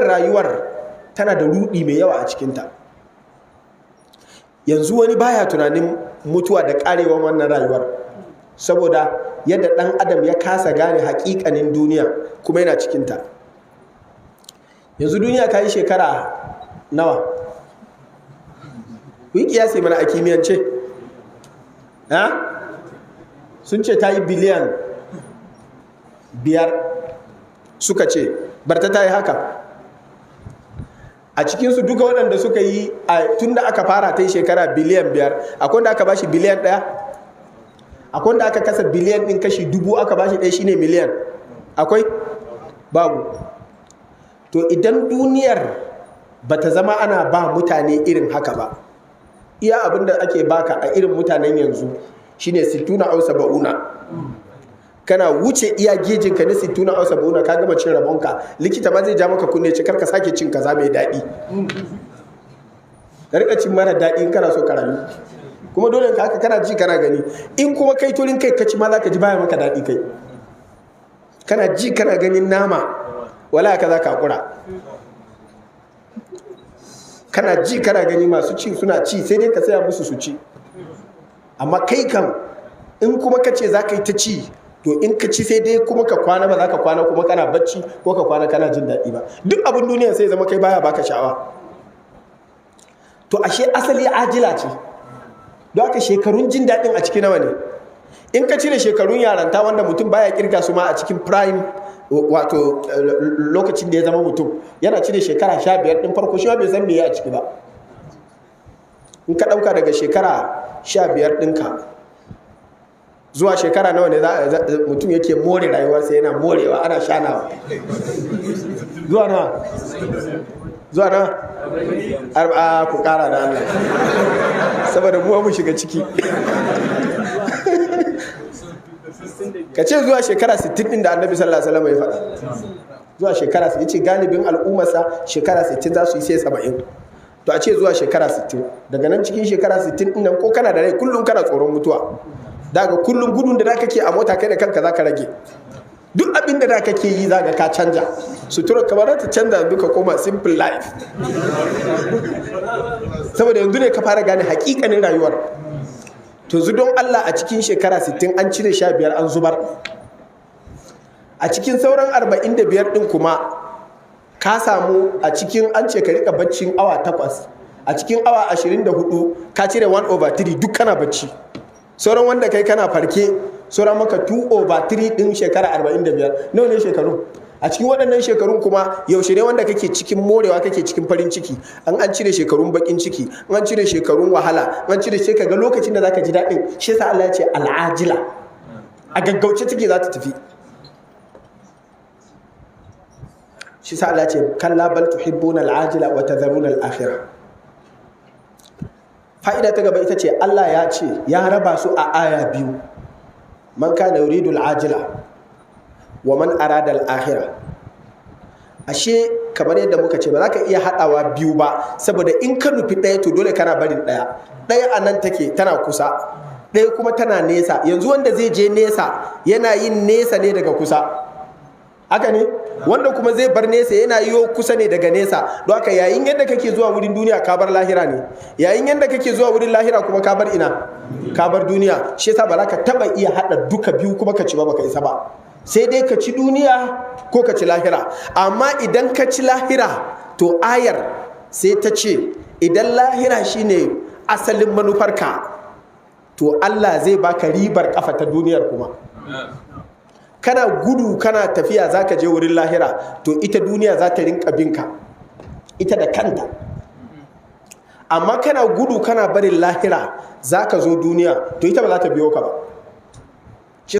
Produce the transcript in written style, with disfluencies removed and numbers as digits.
rayuwar tana da rudi mai yawa a cikinta. Yanzu wani baya tunanin mutuwa da karewa wannan rayuwar, saboda yadda ɗan adam ya kasa gane haƙiƙanin duniya kuma yana cikinta. Yanzu duniya ta yi shekara nawa? Ku yi kiyasi mana a kimiyyance. Sun ce ta yi biliyan 5 suka ce, barta ta yi haka. A cikinsu duka waɗanda suka yi tun da aka fara ta yi shekara biliyan 5, akwai da aka ba shi biliyan 1, akwai da aka kasa biliyan ɗin kashi 1000 aka ba shi ɗaya shine miliyan, akwai? Babu. To idan duniyar ba ta zama ana ba mutane irin haka ba, iya abin da ake baka a irin mutanen yanzu shine 60 au 70. Kana wuce iya gejinka na 60 au 70 ka gama cin rabonka, likita ma zai ja maka kunne ce karka sake cin kaza mai daɗi, ka rika cin mara daɗi in kana so ka rayu. Kuma dole ka haka kana ji kana gani, in kuma kai turin kai ka ci ma za ka ji baya maka daɗi. Kai kana ji kana ganin nama, wala ka za ka hakura. Kana ji kana gani masu ci suna ci, sai dai ka saya musu su ci. Amma kai kam in kuma ka ce za ka yi ta ci, to in ka ci sai dai kuma ka kwana, ba za ka kwana kuma kana bacci ko ka kwana kana jin daɗi ba. Duk abin duniya sai zama kai baya baka sha'awa. To ashe asali ajila ce. Don haka shekarun jin daɗin a ciki nawa ne? In ka cire shekarun yaranta wanda mutum baya kirga su ma a cikin prime, wato lokacin da ya zama mutum, yana cire shekara 15 ɗin farko, shi ma bai san me ya a ciki ba. In ka ɗauka daga shekara 15 ɗinka zuwa shekara nawa ne mutum yake more rayuwarsa, yana morewa, ana shanawa? Zuwa na ku kara da Allah, saboda mu shiga ciki. Ka ce zuwa shekara 60 ɗin da Annabi sallallahu alaihi wasallam ya faɗa, zuwa shekara 60, yace galibin al'ummarsa shekara 60 za su yi sai 70. To a ce zuwa shekara 60, daga nan cikin shekara 60 ɗin nan ko kana da rai kullum kana tsoron mutuwa. Daga kullum gudun da kake a mota kai da kanka za ka rage. Duk abin da kake yi za ka canja. Sutura kamar ta canza duka koma simple life. Saboda yanzu ne ka fara gane hakikanin rayuwar. To zu don Allah a cikin shekara 60 an cire 15 an zubar. A cikin sauran 45 din kuma ka samu a cikin an ce ka rika baccin awa 8. A cikin awa 24 ka cire 1/3 duk kana bacci. Sauran wanda kai kana farke, sauran maka 2/3 din shekara 45. Nawa ne shekaru? A cikin waɗannan shekarun kuma yaushe ne wanda kake cikin morewa, kake cikin farin ciki? An cire shekarun bakin ciki, an cire shekarun wahala, an cire sai kaga lokacin da zaka ji daɗin. Shi yasa Allah ya ce al'ajila, a gaggauce take za ta tafi. Shi yasa Allah ya ce kalla bal tuhibbuna al'ajila wa tadharuna al-akhirah. Fa'ida ta gaba ita ce Allah ya ce ya raba su a aya biyu, man kana yuridu al'ajila wa man arada al'akhirah. Ashe kamar yadda muka ce ba za ka iya haɗawa biyu ba, saboda in ka nufi ɗaya to dole kana barin ɗaya. Ɗaya a nan take tana kusa, ɗaya kuma tana nesa. Yanzu wanda zai je nesa yana yin nesa ne daga kusa, haka ne? Wanda kuma zai bar nesa yana yiwo kusa ne daga nesa. Don haka yayin yadda kake zuwa wurin duniya ka bar lahira ne, yayin yadda kake zuwa wurin lahira kuma ka bar ina? Ka bar duniya. Shi yasa ba za ka taɓa iya haɗa duka biyu kuma ka ci ba, baka isa ba. Sai dai ka ci duniya ko ka ci lahira. Amma idan ka ci lahira, to ayar sai ta ce idan lahira shine asalin manufarka, to Allah zai baka ribar kafa ta duniyar kuma. Kana gudu kana tafiya za ka je wurin lahira, to ita duniya za ta rinka binka ita da kanta. Amma kana gudu kana barin lahira za ka zo duniya, to ita ba za ta biyo ka ba.